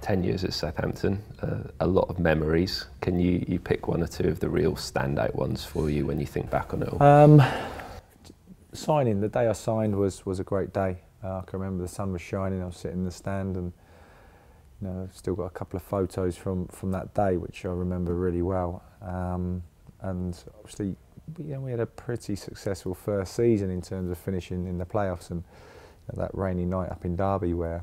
10 years at Southampton, a lot of memories. Can you pick one or two of the real standout ones for you when you think back on it all? Signing, the day I signed was a great day. I can remember the sun was shining, I was sitting in the stand, and I've still got a couple of photos from that day which I remember really well. And obviously we had a pretty successful first season in terms of finishing in the playoffs, and that rainy night up in Derby where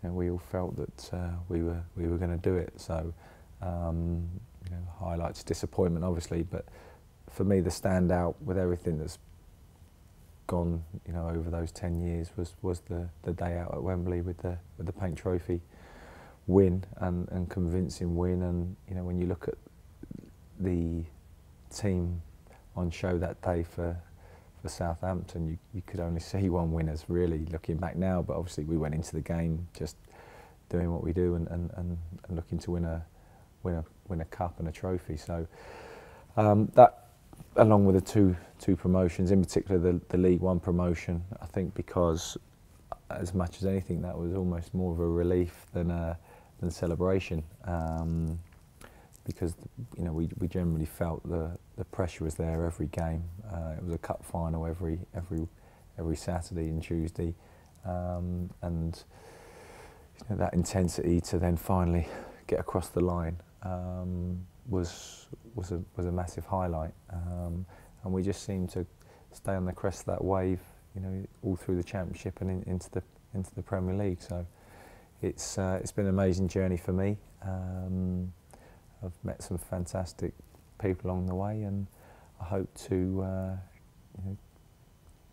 we all felt that we were going to do it. So highlights disappointment obviously, but for me the standout with everything that's gone over those 10 years was the day out at Wembley with the Paint Trophy win, and convincing win. And when you look at the team on show that day for Southampton, you could only see one winners really looking back now, but obviously we went into the game just doing what we do and looking to win a cup and a trophy. So that, along with the two promotions, in particular the League One promotion, I think, because as much as anything that was almost more of a relief than celebration, because we generally felt the pressure was there every game. It was a cup final every Saturday and Tuesday, and that intensity to then finally get across the line was a massive highlight, and we just seemed to stay on the crest of that wave, all through the Championship and into the Premier League. So it's been an amazing journey for me. I've met some fantastic people along the way, and I hope to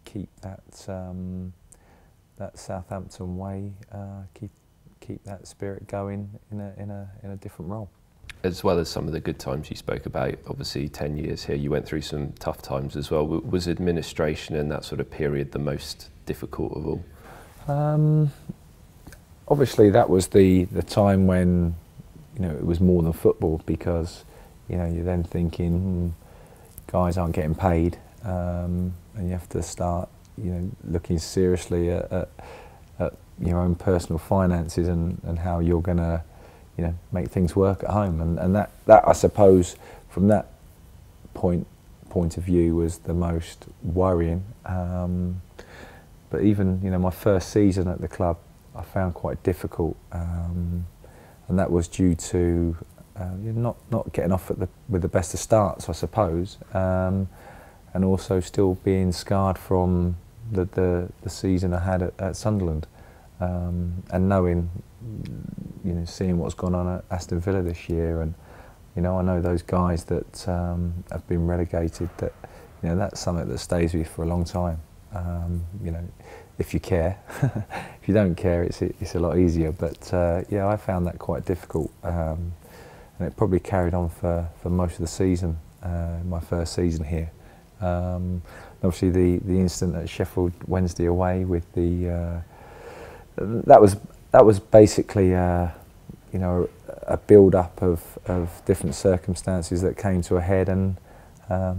keep that Southampton way, keep that spirit going in a different role. As well as some of the good times you spoke about, obviously 10 years here, you went through some tough times as well. Was administration in that sort of period the most difficult of all? Obviously that was the time when it was more than football, because you're then thinking guys aren't getting paid, and you have to start looking seriously at your own personal finances and how you're going to make things work at home, and that I suppose from that point of view was the most worrying. But even my first season at the club I found quite difficult, and that was due to not getting off with the best of starts, I suppose, and also still being scarred from the season I had at Sunderland, and knowing, seeing what's gone on at Aston Villa this year, and I know those guys that have been relegated, that that's something that stays with you for a long time. If you care. If you don't care, it's a lot easier. But yeah, I found that quite difficult, and it probably carried on for most of the season, my first season here. Obviously, the incident at Sheffield Wednesday away with the that was basically a build-up of different circumstances that came to a head, and I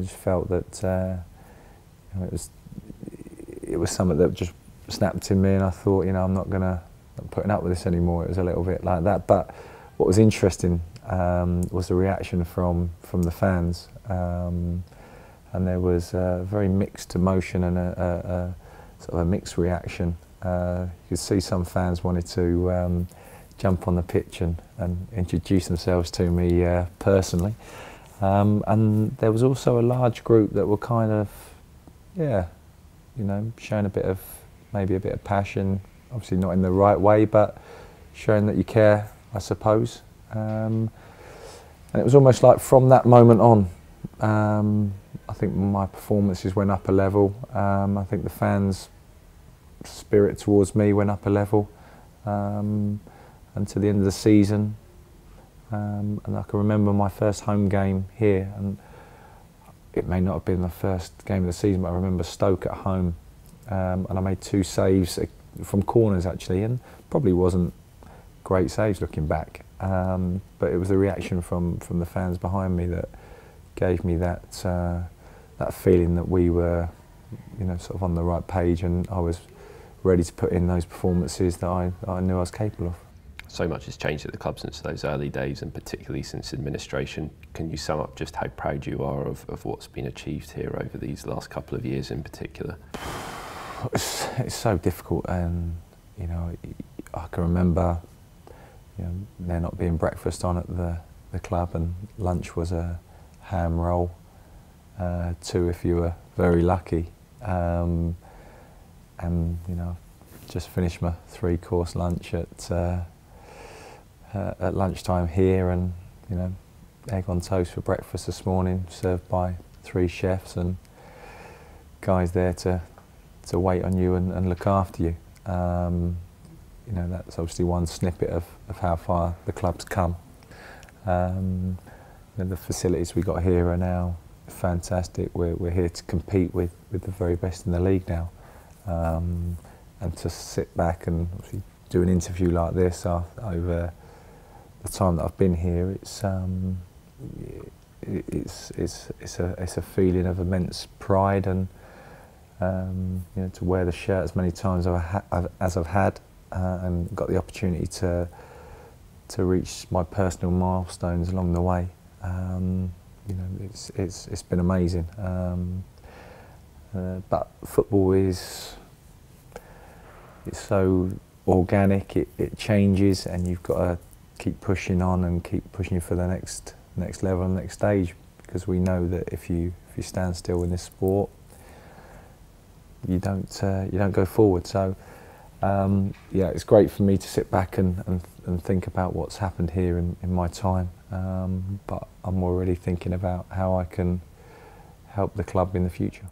just felt that it was something that just snapped in me, and I thought, I'm not putting up with this anymore. It was a little bit like that. But what was interesting was the reaction from the fans, and there was a very mixed emotion and a sort of a mixed reaction. You could see some fans wanted to jump on the pitch and introduce themselves to me personally, and there was also a large group that were kind of, showing maybe a bit of passion, obviously not in the right way, but showing that you care, I suppose. And it was almost like from that moment on, I think my performances went up a level. I think the fans' spirit towards me went up a level, and to the end of the season. And I can remember my first home game here, and it may not have been the first game of the season, but I remember Stoke at home, and I made 2 saves from corners actually, and probably wasn't great saves looking back, but it was the reaction from the fans behind me that gave me that feeling that we were, sort of on the right page, and I was ready to put in those performances that I knew I was capable of. So much has changed at the club since those early days, and particularly since administration. Can you sum up just how proud you are of what's been achieved here over these last couple of years in particular? It's so difficult, and you know, I can remember, you know, there not being breakfast on at the club, and lunch was a ham roll, 2 if you were very lucky, and you know, just finished my 3-course lunch at lunchtime here, and you know, egg on toast for breakfast this morning, served by 3 chefs and guys there to wait on you and look after you. You know, that's obviously one snippet of how far the club's come. And the facilities we got here are now fantastic. We're here to compete with the very best in the league now. And to sit back and obviously do an interview like this over the time that I've been here, it's a feeling of immense pride, and you know, to wear the shirt as many times as I've had, and got the opportunity to reach my personal milestones along the way. You know, it's been amazing. But football is so organic. It changes, and you've got to keep pushing on and keep pushing for the next level and next stage, because we know that if you stand still in this sport, you don't go forward. So yeah, it's great for me to sit back and think about what's happened here in my time, but I'm already thinking about how I can help the club in the future.